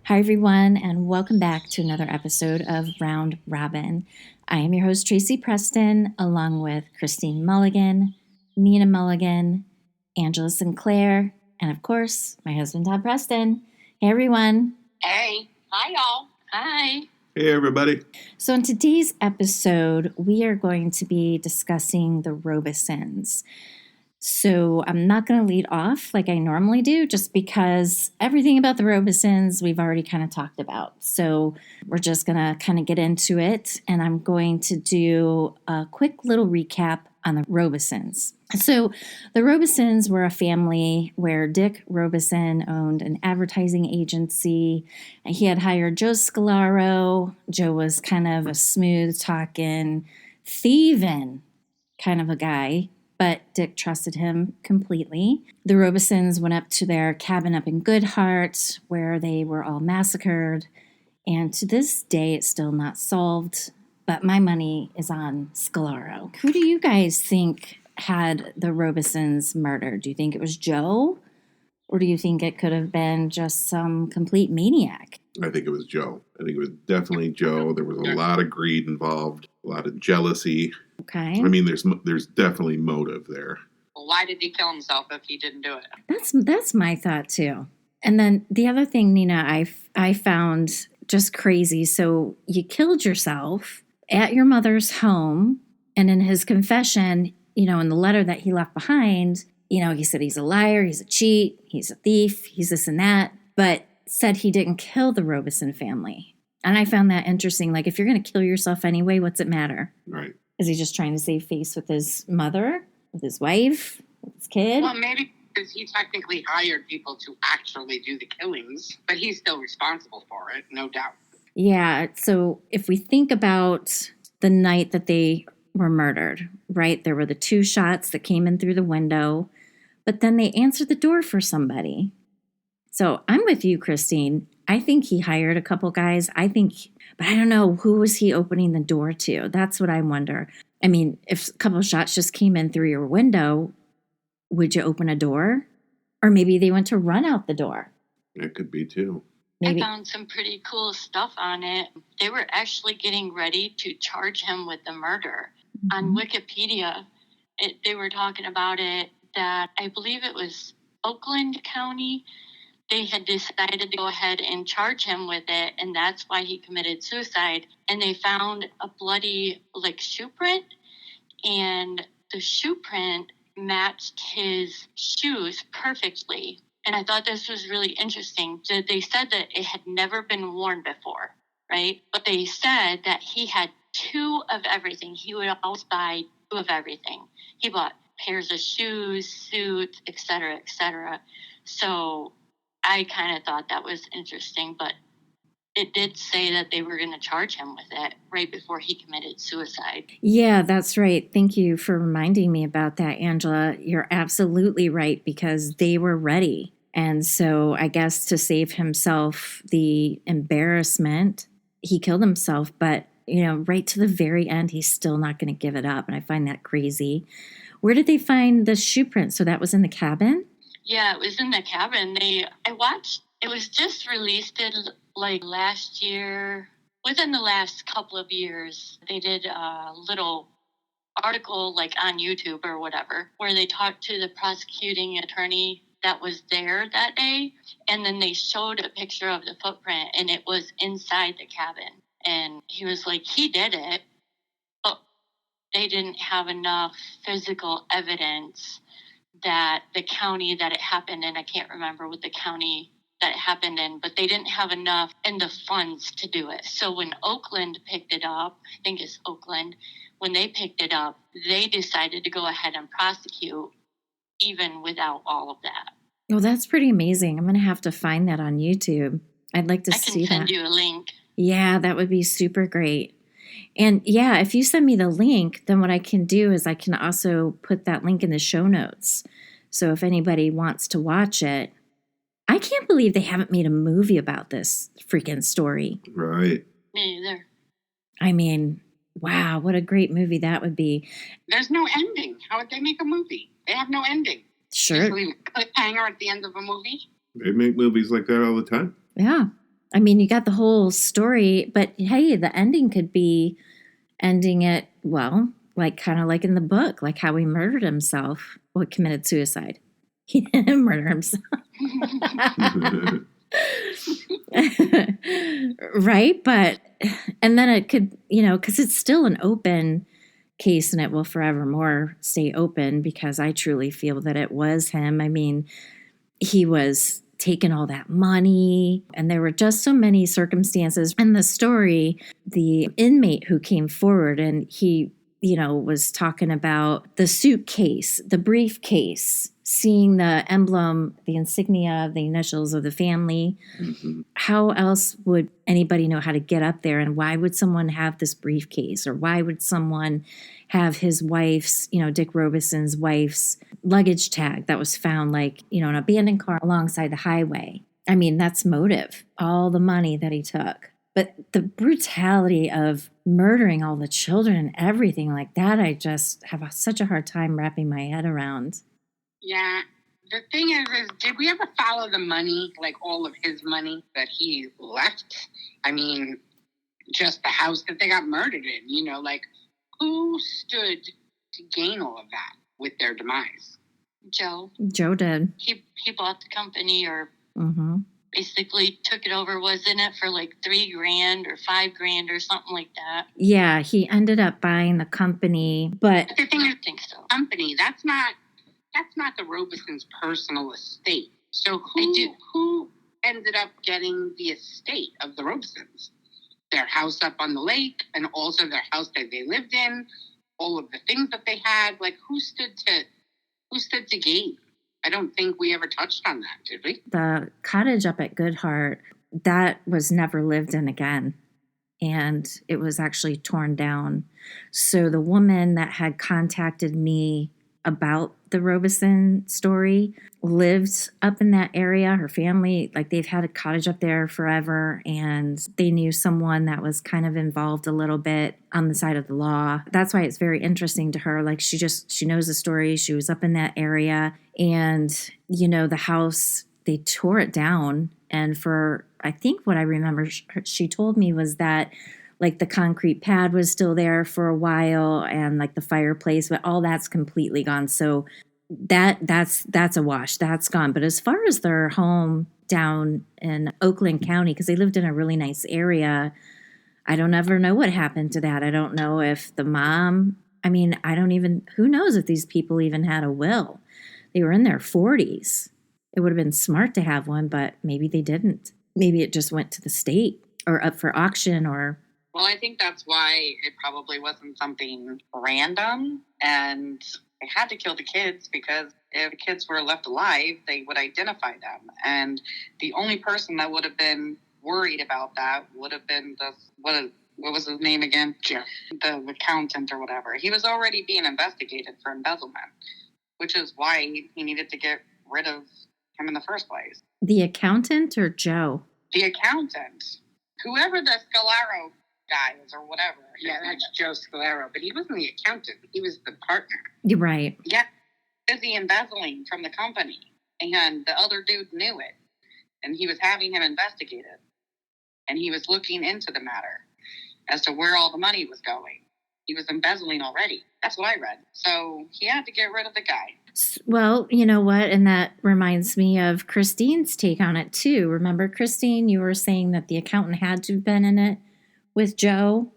Hi, everyone, and welcome back to another episode of Round Robin. I am your host, Tracy Preston, along with Christine Mulligan, Nina Mulligan, Angela Sinclair, and of course, my husband, Todd Preston. Hey, everyone. Hey. Hi, y'all. Hi. Hey, everybody. So, in today's episode, we are going to be discussing the Robesons. So I'm not going to lead off like I normally do, just because everything about the Robesons we've already kind of talked about. So we're just going to kind of get into it, and I'm going to do a quick little recap on the Robesons. So the Robesons were a family where Dick Robeson owned an advertising agency. He had hired Joe Scalaro. Joe was kind of a smooth-talking, thieving kind of a guy, but Dick trusted him completely. The Robesons went up to their cabin up in Goodhart, where they were all massacred, and to this day it's still not solved, but my money is on Scalaro. Who do you guys think had the Robesons murdered? Do you think it was Joe, or do you think it could have been just some complete maniac? I think it was Joe. I think it was definitely Joe. There was a lot of greed involved, a lot of jealousy. Okay. I mean, there's definitely motive there. Well, why did he kill himself if he didn't do it? That's my thought too. And then the other thing, Nina, I found just crazy. So you killed yourself at your mother's home, and in his confession, in the letter that he left behind, he said he's a liar, he's a cheat, he's a thief, he's this and that, but said he didn't kill the Robeson family. And I found that interesting. Like, if you're going to kill yourself anyway, what's it matter? Right. Is he just trying to save face with his mother, with his wife, with his kid? Well, maybe because he technically hired people to actually do the killings, but he's still responsible for it, no doubt. Yeah, so if we think about the night that they were murdered, right? There were the 2 shots that came in through the window, but then they answered the door for somebody. So I'm with you, Christine. I think he hired a couple guys. But I don't know, who was he opening the door to? That's what I wonder. I mean, if a couple of shots just came in through your window, would you open a door? Or maybe they went to run out the door. It could be too. Maybe. I found some pretty cool stuff on it. They were actually getting ready to charge him with the murder. Mm-hmm. On Wikipedia, they were talking about it, that I believe it was Oakland County. They had decided to go ahead and charge him with it, and that's why he committed suicide. And they found a bloody, shoe print, and the shoe print matched his shoes perfectly. And I thought this was really interesting. They said that it had never been worn before, right? But they said that he had 2 of everything. He would always buy 2 of everything. He bought pairs of shoes, suits, etc., etc. So I kind of thought that was interesting, but it did say that they were going to charge him with it right before he committed suicide. Yeah, that's right. Thank you for reminding me about that, Angela. You're absolutely right, because they were ready. And so I guess to save himself the embarrassment, he killed himself. But, right to the very end, he's still not going to give it up. And I find that crazy. Where did they find the shoe print? So that was in the cabin? Yeah, it was in the cabin. I watched, it was just released last year. Within the last couple of years, they did a little article on YouTube or whatever, where they talked to the prosecuting attorney that was there that day, and then they showed a picture of the footprint, and it was inside the cabin. And he was like, he did it, but they didn't have enough physical evidence that the county that it happened in, I can't remember what the county that it happened in, but they didn't have enough in the funds to do it. So when Oakland picked it up, I think it's Oakland, when they picked it up, they decided to go ahead and prosecute even without all of that. Oh, that's pretty amazing. I'm going to have to find that on YouTube. I'd like to see that. I can send you a link. Yeah, that would be super great. And yeah, if you send me the link, then what I can do is I can also put that link in the show notes. So if anybody wants to watch it, I can't believe they haven't made a movie about this freaking story. Right. Me either. I mean, wow, what a great movie that would be. There's no ending. How would they make a movie? They have no ending. Sure. Just leave a cliffhanger at the end of a movie. They make movies like that all the time. Yeah. I mean, you got the whole story, but hey, the ending could be ending it, well, like kind of like in the book, like how he murdered himself, well, committed suicide. He didn't murder himself. Right? But, and then it could, because it's still an open case and it will forevermore stay open because I truly feel that it was him. I mean, he was taking all that money and there were just so many circumstances in the story. The inmate who came forward and he was talking about the suitcase, the briefcase, seeing the emblem, the insignia, the initials of the family. Mm-hmm. How else would anybody know how to get up there? And why would someone have this briefcase? Or why would someone have his wife's, Dick Robison's wife's luggage tag that was found like, an abandoned car alongside the highway? I mean, that's motive, all the money that he took. But the brutality of murdering all the children and everything like that, I just have such a hard time wrapping my head around. Yeah. The thing is did we ever follow the money, like all of his money that he left? I mean, just the house that they got murdered in, like who stood to gain all of that with their demise? Joe. Joe did. He bought the company or Mm-hmm. basically took it over, was in it for like $3,000 or $5,000 or something like that. Yeah, he ended up buying the company, but The thing is, I think so. company, that's not the Robison's personal estate. So who ended up getting the estate of the Robisons? Their house up on the lake and also their house that they lived in, all of the things that they had, like who stood to gain? I don't think we ever touched on that, did we? the cottage up at Goodhart, that was never lived in again. And it was actually torn down. So the woman that had contacted me about the Robison story lived up in that area. Her family, like they've had a cottage up there forever, and they knew someone that was kind of involved a little bit on the side of the law. That's why it's very interesting to her. Like she knows the story. She was up in that area, and the house, they tore it down. And I think what I remember she told me was that like the concrete pad was still there for a while and like the fireplace, but all that's completely gone. So that's a wash. That's gone. But as far as their home down in Oakland County, because they lived in a really nice area, I don't ever know what happened to that. I don't know if the mom, who knows if these people even had a will? They were in their 40s. It would have been smart to have one, but maybe they didn't. Maybe it just went to the state or up for auction or... Well, I think that's why it probably wasn't something random, and they had to kill the kids because if the kids were left alive, they would identify them. And the only person that would have been worried about that would have been what was his name again? Jeff. The accountant or whatever. He was already being investigated for embezzlement, which is why he needed to get rid of him in the first place. The accountant or Joe? The accountant. Whoever the Scalaro guy is or whatever. Yeah, that's Joe Scalaro. But he wasn't the accountant. He was the partner. You're right. Yeah. Busy embezzling from the company. And the other dude knew it. And he was having him investigated. And he was looking into the matter as to where all the money was going. He was embezzling already. That's what I read. So he had to get rid of the guy. Well, you know what? And that reminds me of Christine's take on it, too. Remember, Christine, you were saying that the accountant had to have been in it with Joe?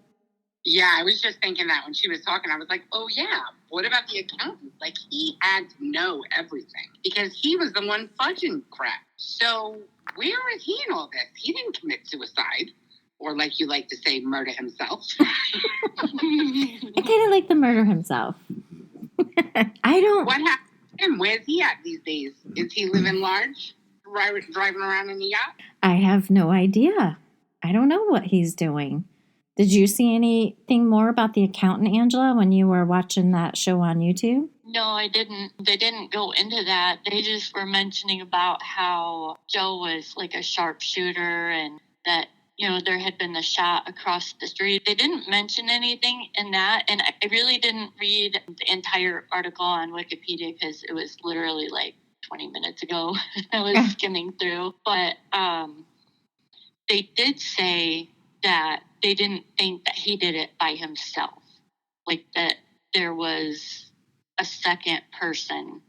Yeah, I was just thinking that when she was talking. I was like, oh, yeah, what about the accountant? Like, he had to know everything because he was the one fudging crap. So where is he in all this? He didn't commit suicide. Or like you like to say, murder himself. I kind of like the murder himself. I don't... What happened to him? Where's he at these days? Is he living large? Driving around in a yacht? I have no idea. I don't know what he's doing. Did you see anything more about the accountant, Angela, when you were watching that show on YouTube? No, I didn't. They didn't go into that. They just were mentioning about how Joe was like a sharpshooter and that, there had been the shot across the street. They didn't mention anything in that. And I really didn't read the entire article on Wikipedia because it was literally like 20 minutes ago. I was skimming through. But they did say that they didn't think that he did it by himself, like that there was a second person.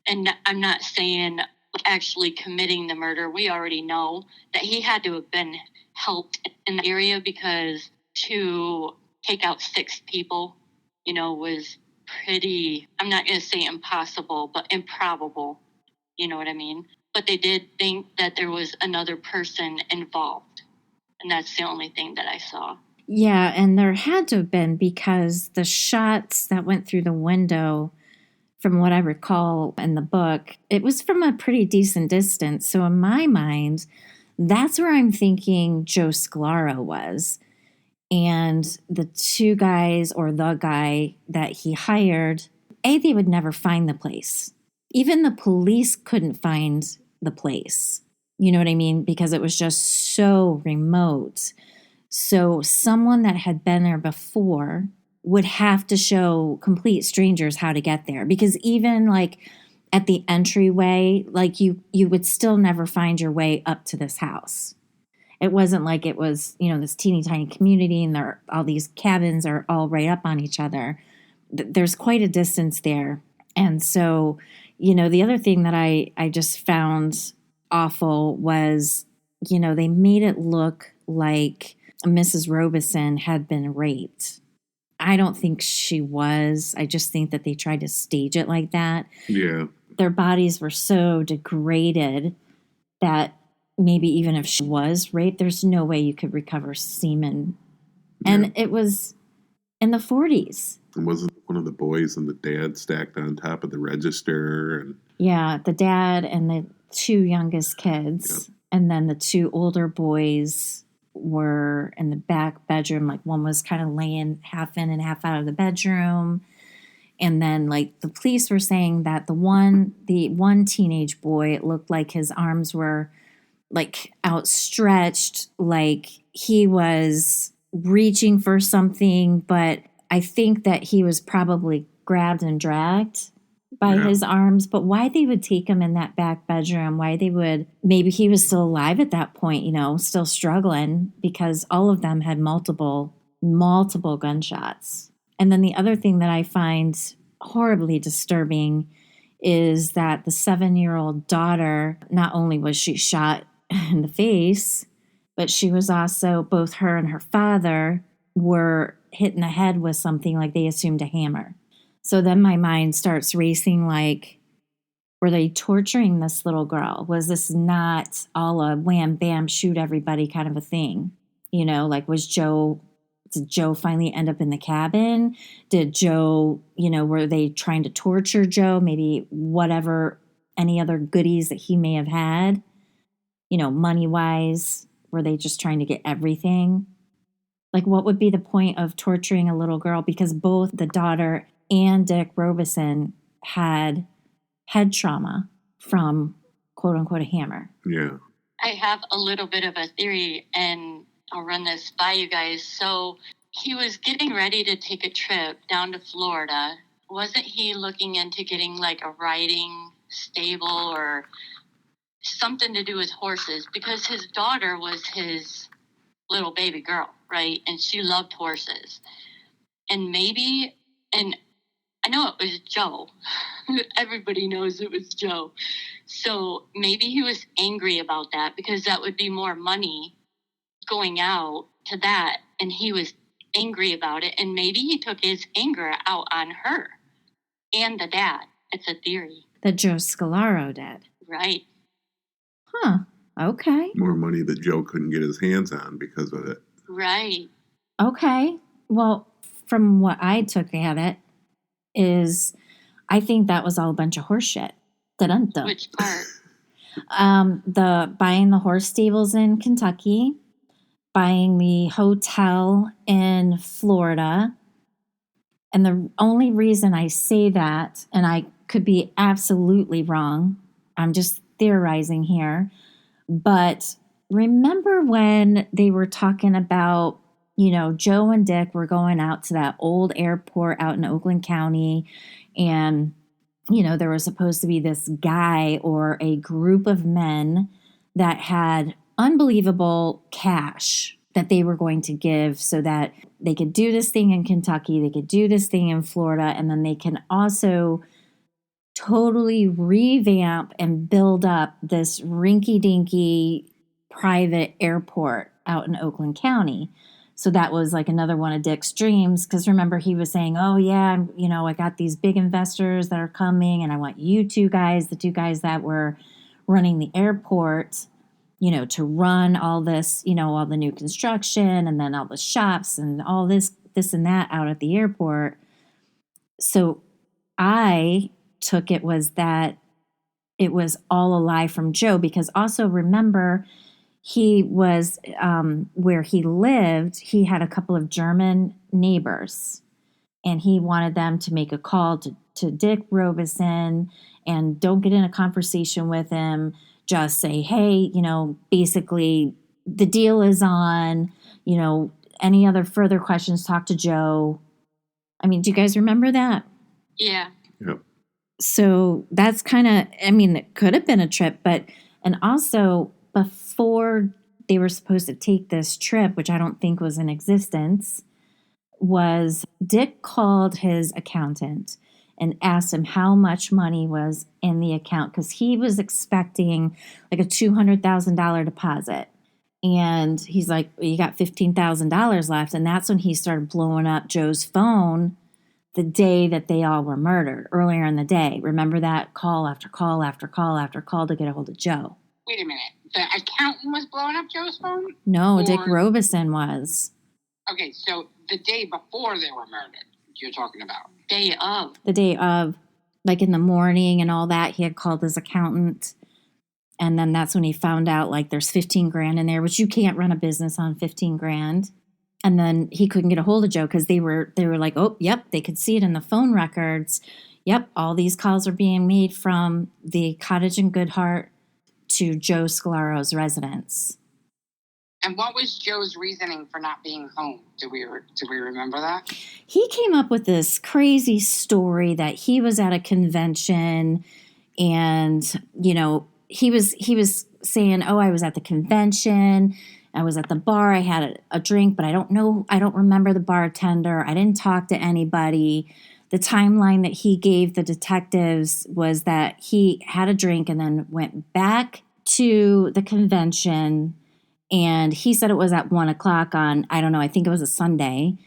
And I'm not saying actually committing the murder. We already know that he had to have been helped in the area, because to take out 6 people, was pretty, I'm not going to say impossible, but improbable. You know what I mean? But they did think that there was another person involved. And that's the only thing that I saw. Yeah, and there had to have been, because the shots that went through the window, from what I recall in the book, it was from a pretty decent distance. So in my mind, that's where I'm thinking Joe Scalaro was. And the 2 guys, or the guy that he hired, they would never find the place. Even the police couldn't find the place. You know what I mean? Because it was just so remote. So someone that had been there before would have to show complete strangers how to get there. Because even like at the entryway, like you would still never find your way up to this house. It wasn't like it was, this teeny tiny community and all these cabins are all right up on each other. There's quite a distance there. And so, the other thing that I just found awful was, they made it look like Mrs. Robeson had been raped. I don't think she was. I just think that they tried to stage it like that. Yeah. Their bodies were so degraded that maybe even if she was raped, there's no way you could recover semen. Yeah. And it was in the 40s. And wasn't one of the boys and the dad stacked on top of the register? And yeah, the dad and the 2 youngest kids. Yeah. And then the 2 older boys were in the back bedroom. Like one was kind of laying half in and half out of the bedroom. And then like the police were saying that the one teenage boy, it looked like his arms were like outstretched, like he was reaching for something, but I think that he was probably grabbed and dragged by his arms. But why they would take him in that back bedroom, maybe he was still alive at that point, still struggling, because all of them had multiple gunshots. And then the other thing that I find horribly disturbing is that the 7-year-old daughter, not only was she shot in the face, but she was also, both her and her father were hit in the head with something, like they assumed a hammer. So then my mind starts racing, like, were they torturing this little girl? Was this not all a wham, bam, shoot everybody kind of a thing? Like did Joe finally end up in the cabin? Did Joe, were they trying to torture Joe? Maybe whatever, any other goodies that he may have had, money-wise, were they just trying to get everything? Like, what would be the point of torturing a little girl? Because both the daughter and Dick Robeson had head trauma from, quote-unquote, a hammer. Yeah. I have a little bit of a theory, and I'll run this by you guys. So he was getting ready to take a trip down to Florida. Wasn't he looking into getting like a riding stable or something to do with horses? Because his daughter was his little baby girl, right? And she loved horses. And I know it was Joe. Everybody knows it was Joe. So maybe he was angry about that, because that would be more money going out to that. And he was angry about it. And maybe he took his anger out on her and the dad. It's a theory. That Joe Scalaro did. Right. Huh. Okay. More money that Joe couldn't get his hands on because of it. Right. Okay. Well, from what I took at it, is I think that was all a bunch of horse shit. Dun-dun-dun. Which part? The buying the horse stables in Kentucky, buying the hotel in Florida. And the only reason I say that, and I could be absolutely wrong, I'm just theorizing here, but remember when they were talking about, Joe and Dick were going out to that old airport out in Oakland County, and, there was supposed to be this guy or a group of men that had unbelievable cash that they were going to give so that they could do this thing in Kentucky, they could do this thing in Florida, and then they can also totally revamp and build up this rinky-dinky private airport out in Oakland County. So that was like another one of Dick's dreams, because remember he was saying, oh yeah, I got these big investors that are coming and I want you two guys, the two guys that were running the airport, to run all this, all the new construction and then all the shops and all this and that out at the airport. So I took it was that it was all a lie from Joe, because also remember he was where he lived, he had a couple of German neighbors and he wanted them to make a call to Dick Robeson and don't get in a conversation with him. Just say, hey, basically the deal is on, any other further questions, talk to Joe. I mean, do you guys remember that? Yeah. Yep. So that's kind of, it could have been a trip, and also before they were supposed to take this trip, which I don't think was in existence, was Dick called his accountant and asked him how much money was in the account, because he was expecting like a $200,000 deposit. And he's like, well, you got $15,000 left. And that's when he started blowing up Joe's phone the day that they all were murdered, earlier in the day. Remember that? Call after call after call after call to get a hold of Joe. Wait a minute. The accountant was blowing up Joe's phone? No, Dick Robeson was. Okay, so the day before they were murdered, you're talking about? Day of. The day of, like in the morning and all that, he had called his accountant. And then that's when he found out like there's 15 grand in there, which you can't run a business on 15 grand. And then he couldn't get a hold of Joe because they were like, oh, yep, they could see it in the phone records. Yep, all these calls are being made from the cottage in Goodhart to Joe Scalaro's residence. And what was Joe's reasoning for not being home? Do we remember that? He came up with this crazy story that he was at a convention and, he was saying, oh, I was at the convention. I was at the bar. I had a drink, but I don't remember the bartender. I didn't talk to anybody. The timeline that he gave the detectives was that he had a drink and then went back to the convention. And he said it was at 1:00 on, I don't know, I think it was a Sunday.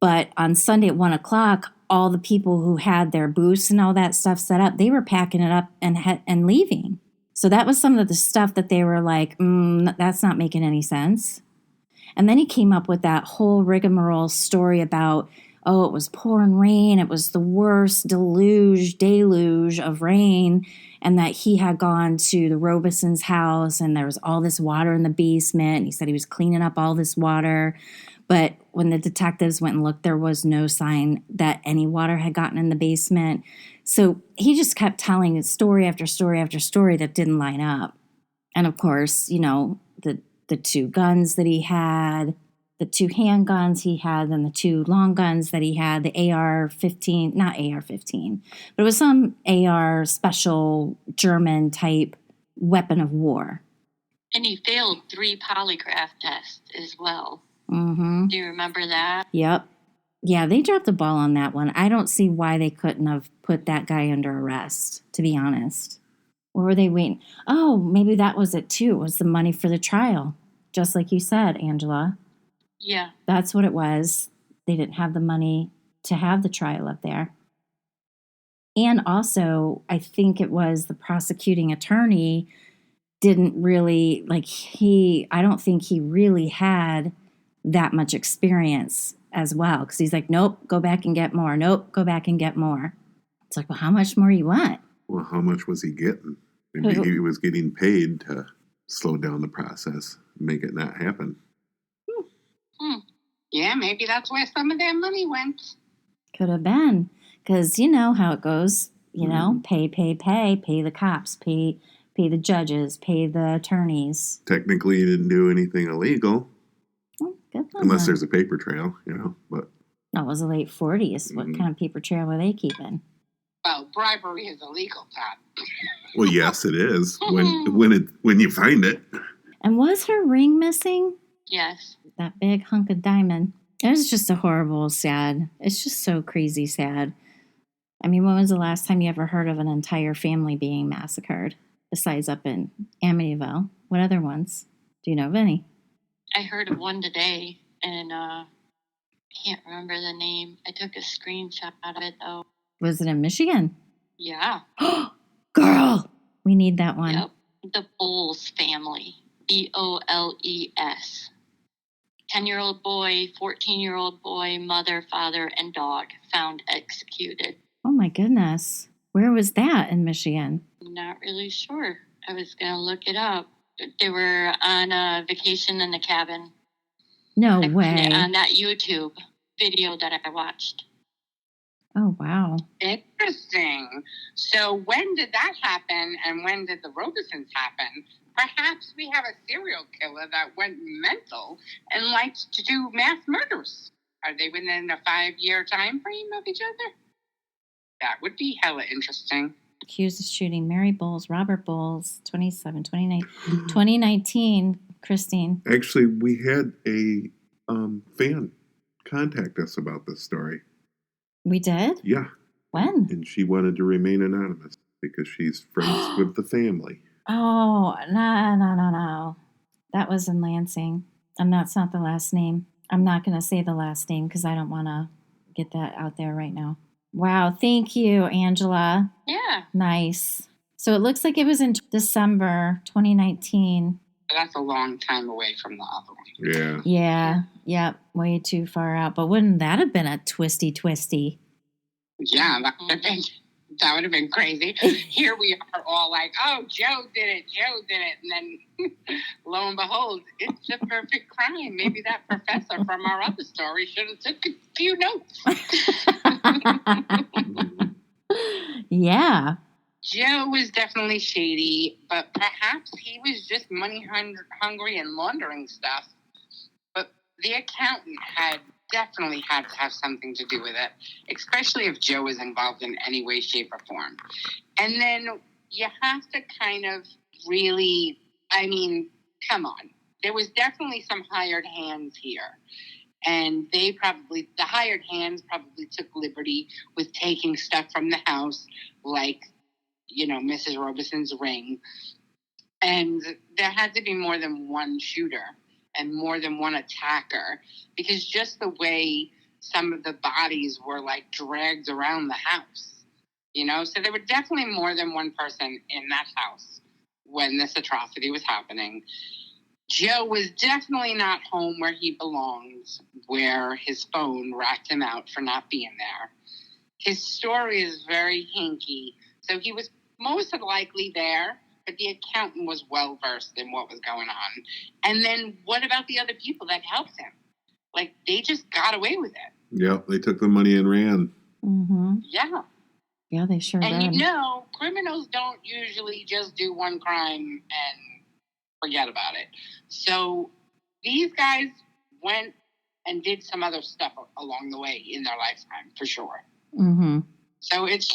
But on Sunday at 1:00, all the people who had their booths and all that stuff set up, they were packing it up and leaving. So that was some of the stuff that they were like, that's not making any sense. And then he came up with that whole rigmarole story about, oh, it was pouring rain. It was the worst deluge of rain. And that he had gone to the Robeson's house and there was all this water in the basement. And he said he was cleaning up all this water. But when the detectives went and looked, there was no sign that any water had gotten in the basement. So he just kept telling story after story after story that didn't line up. And of course, the two guns that he had, the two handguns he had, and the two long guns that he had, the AR-15, not AR-15, but it was some AR special German type weapon of war. And he failed 3 polygraph tests as well. Mm-hmm. Do you remember that? Yep. Yeah, they dropped the ball on that one. I don't see why they couldn't have put that guy under arrest, to be honest. Or were they waiting? Oh, maybe that was it too. It was the money for the trial. Just like you said, Angela. Yeah. That's what it was. They didn't have the money to have the trial up there. And also, I think it was the prosecuting attorney didn't really, I don't think he really had that much experience as well. Because he's like, nope, go back and get more. Nope, go back and get more. It's like, well, how much more you want? Well, how much was he getting? Maybe he was getting paid to slow down the process, make it not happen. Yeah, maybe that's where some of their money went. Could have been. Because you know how it goes. Pay the cops, pay the judges, pay the attorneys. Technically, he didn't do anything illegal. Well, good for unless them. there's a paper trail, but... No, it was the late 40s. What kind of paper trail were they keeping? Well, bribery is illegal, Todd. Well, yes, it is when you find it. And was her ring missing? Yes. That big hunk of diamond. It was just a horrible, sad. It's just so crazy sad. I mean, when was the last time you ever heard of an entire family being massacred? Besides up in Amityville. What other ones? Do you know of any? I heard of one today, and I can't remember the name. I took a screenshot of it, though. Was it in Michigan? Yeah. Girl! We need that one. Yep. The Bowles family. Boles. 10-year-old boy, 14-year-old boy, mother, father, and dog found executed. Oh my goodness. Where was that in Michigan? I'm not really sure. I was going to look it up. They were on a vacation in the cabin. No I way. found it on that YouTube video that I watched. Oh, wow. Interesting. So when did that happen and when did the Robesons happen? Perhaps we have a serial killer that went mental and liked to do mass murders. Are they within a 5-year time frame of each other? That would be hella interesting. Accused of shooting Mary Bowles, Robert Bowles, 2019, Christine. Actually, we had a fan contact us about this story. We did? Yeah. When? And she wanted to remain anonymous because she's friends with the family. Oh, no. That was in Lansing. That's not the last name. I'm not going to say the last name because I don't want to get that out there right now. Wow, thank you, Angela. Yeah. Nice. So it looks like it was in December 2019. That's a long time away from the other one. Yeah. Yeah. Yep. Way too far out. But wouldn't that have been a twisty? Yeah, that would have been crazy. Here we are all like, oh, Joe did it. And then lo and behold, it's a perfect crime. Maybe that professor from our other story should have took a few notes. Yeah. Joe was definitely shady, but perhaps he was just money hungry and laundering stuff. But the accountant definitely had to have something to do with it, especially if Joe was involved in any way, shape, or form. And then you have to kind of really, I mean, come on. There was definitely some hired hands here. And the hired hands probably took liberty with taking stuff from the house, like, Mrs. Robeson's ring. And there had to be more than one shooter and more than one attacker, because just the way some of the bodies were like dragged around the house, so there were definitely more than one person in that house when this atrocity was happening. Joe was definitely not home where he belonged, where his phone racked him out for not being there. His story is very hinky, so he was most likely there, but the accountant was well versed in what was going on. And then what about the other people that helped him? Like, they just got away with it. Yep, they took the money and ran. Mm-hmm. Yeah. Yeah, they sure did. And criminals don't usually just do one crime and forget about it. So these guys went and did some other stuff along the way in their lifetime, for sure. Mm-hmm. So it's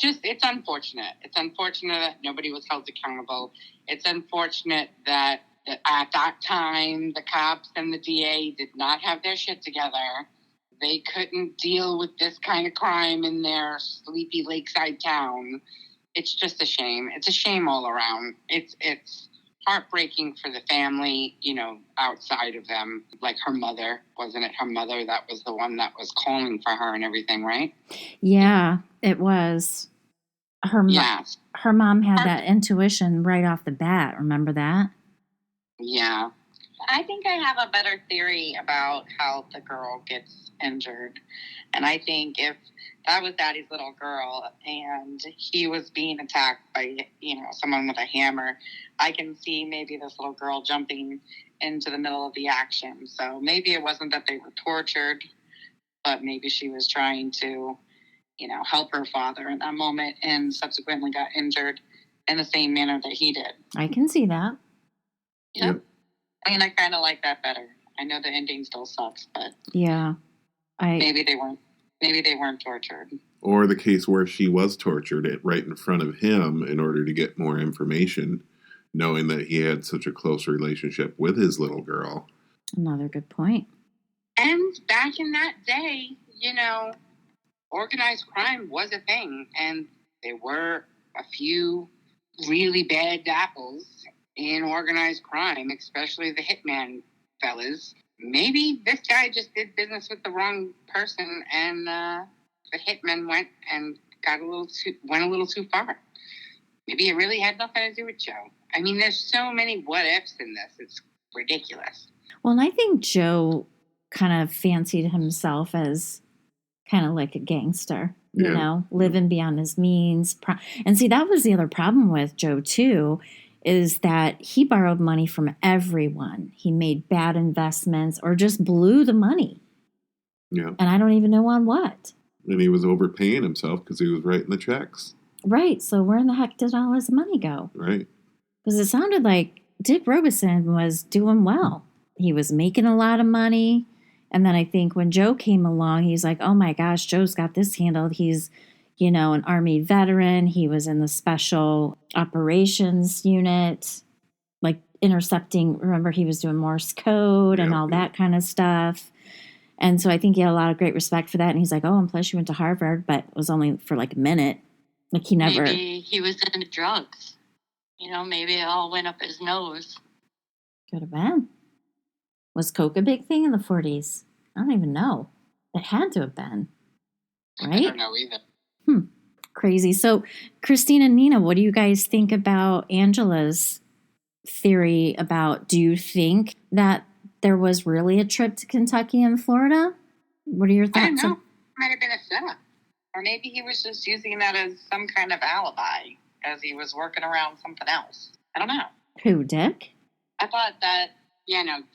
unfortunate. It's unfortunate that nobody was held accountable. It's unfortunate that at that time, the cops and the DA did not have their shit together. They couldn't deal with this kind of crime in their sleepy lakeside town. It's just a shame. It's a shame all around. It's heartbreaking for the family, outside of them. Like her mother, wasn't it her mother that was the one that was calling for her and everything, right? Yeah, it was. Her mom had that intuition right off the bat. Remember that? Yeah. I think I have a better theory about how the girl gets injured. And I think if that was Daddy's little girl and he was being attacked by, someone with a hammer, I can see maybe this little girl jumping into the middle of the action. So maybe it wasn't that they were tortured, but maybe she was trying to, help her father in that moment and subsequently got injured in the same manner that he did. I can see that. Yep. I mean, I kind of like that better. I know the ending still sucks, but yeah, maybe they weren't tortured. Or the case where she was tortured right in front of him in order to get more information, knowing that he had such a close relationship with his little girl. Another good point. And back in that day, organized crime was a thing, and there were a few really bad apples in organized crime, especially the hitman fellas. Maybe this guy just did business with the wrong person, and the hitman went a little too far. Maybe it really had nothing to do with Joe. I mean, there's so many what ifs in this. It's ridiculous. Well, and I think Joe kind of fancied himself as kind of like a gangster, living beyond his means. And see, that was the other problem with Joe, too, is that he borrowed money from everyone. He made bad investments or just blew the money. Yeah. And I don't even know on what. And he was overpaying himself because he was writing the checks. Right. So where in the heck did all his money go? Right. Because it sounded like Dick Robeson was doing well. He was making a lot of money. And then I think when Joe came along, he's like, oh my gosh, Joe's got this handled. He's, an Army veteran. He was in the special operations unit, like intercepting. Remember, he was doing Morse code and all that kind of stuff. And so I think he had a lot of great respect for that. And he's like, oh, and plus you went to Harvard, but it was only for like a minute. Like he never. Maybe he was into drugs. Maybe it all went up his nose. Could have been. Was coke a big thing in the 40s? I don't even know. It had to have been. Right? I don't know either. Crazy. So, Christine and Nina, what do you guys think about Angela's theory about, do you think that there was really a trip to Kentucky and Florida? What are your thoughts? I don't know. Might have been a setup. Or maybe he was just using that as some kind of alibi as he was working around something else. I don't know. Who, Dick? I thought that,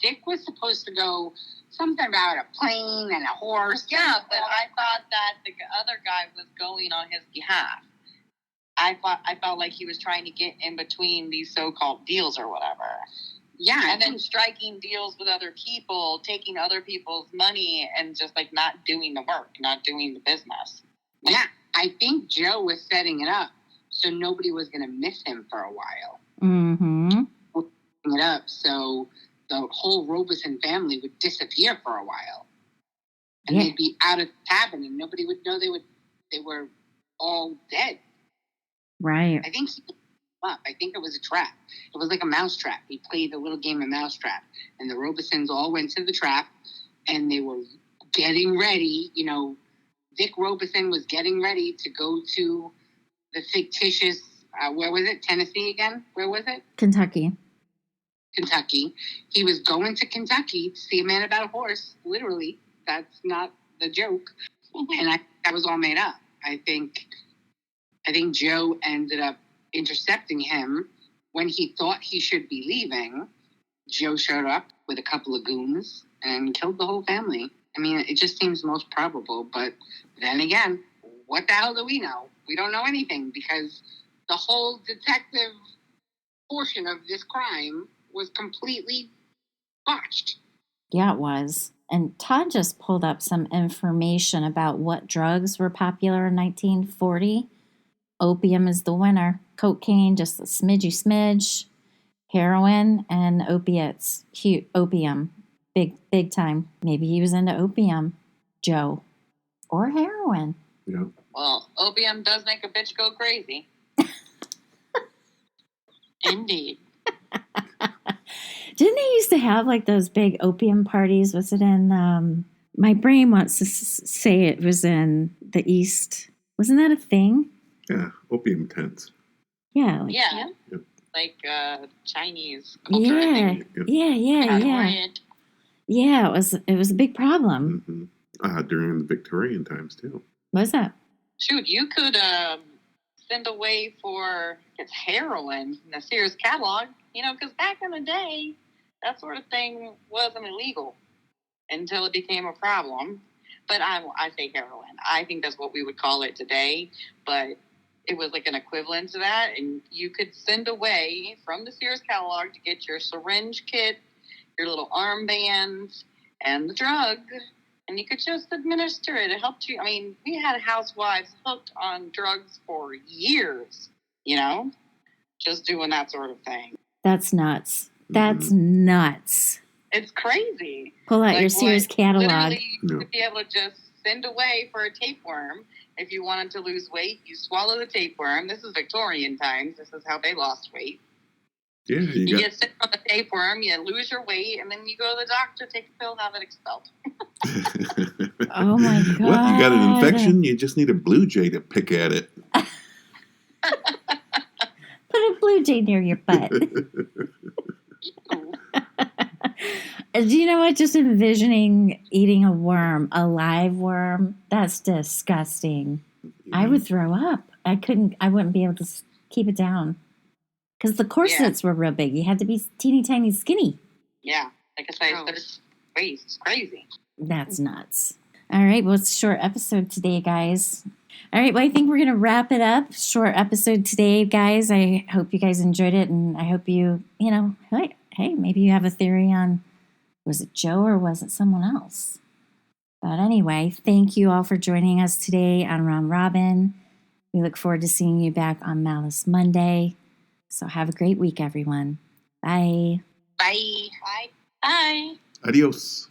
Dick was supposed to go something about a plane and a horse. Yeah, but I thought that the other guy was going on his behalf. I felt like he was trying to get in between these so-called deals or whatever. Yeah, and then striking deals with other people, taking other people's money, and just like not doing the work, not doing the business. Yeah, I think Joe was setting it up so nobody was going to miss him for a while. Mm-hmm. It up so the whole Robeson family would disappear for a while, and they'd be out of the cabin, and nobody would know they were all dead. Right. I think it was a trap. It was like a mousetrap. He played a little game of mousetrap, and the Robesons all went to the trap, and they were getting ready. Dick Robeson was getting ready to go to the fictitious, where was it? Tennessee again? Where was it? Kentucky. He was going to Kentucky to see a man about a horse. Literally. That's not the joke. And that was all made up. I think Joe ended up intercepting him when he thought he should be leaving. Joe showed up with a couple of goons and killed the whole family. I mean, it just seems most probable. But then again, what the hell do we know? We don't know anything because the whole detective portion of this crime was completely botched. Yeah, it was. And Todd just pulled up some information about what drugs were popular in 1940. Opium is the winner. Cocaine, just a smidge. Heroin and opiates. Opium. Big time. Maybe he was into opium, Joe. Or heroin. Yeah. Well, opium does make a bitch go crazy. Indeed. Didn't they used to have like those big opium parties? Was it in, my brain wants to say it was in the East. Wasn't that a thing? Yeah, opium tents. Yeah. Yep. Like Chinese culture. Yeah. Yeah, it was a big problem. Mm-hmm. During the Victorian times too. What was that? Shoot, you could send away for its heroin in the Sears catalog, because back in the day, that sort of thing wasn't illegal until it became a problem. But I say heroin. I think that's what we would call it today, but it was like an equivalent to that, and you could send away from the Sears catalog to get your syringe kit, your little armband, and the drug, and you could just administer it. It helped you. I mean, we had housewives hooked on drugs for years, just doing that sort of thing. That's nuts. That's nuts. It's crazy. Pull out your Sears catalog. Literally, to be able to just send away for a tapeworm. If you wanted to lose weight, you swallow the tapeworm. This is Victorian times. This is how they lost weight. Yeah, you get sick from the tapeworm, you lose your weight, and then you go to the doctor, take a pill, have it expelled. Oh my God. What? You got an infection? You just need a blue jay to pick at it. Put a blue jay near your butt. Do you know what? Just envisioning eating a worm, a live worm, that's disgusting. Yeah. I would throw up. I wouldn't be able to keep it down. Because the corsets were real big. You had to be teeny tiny skinny. Yeah. Like I said, it's crazy. That's nuts. All right. Well, it's a short episode today, guys. All right. Well, I think we're going to wrap it up. Short episode today, guys. I hope you guys enjoyed it. And I hope hey, maybe you have a theory on, was it Joe or was it someone else? But anyway, thank you all for joining us today on Round Robin. We look forward to seeing you back on Malice Monday. So have a great week, everyone. Bye. Bye. Bye. Adios.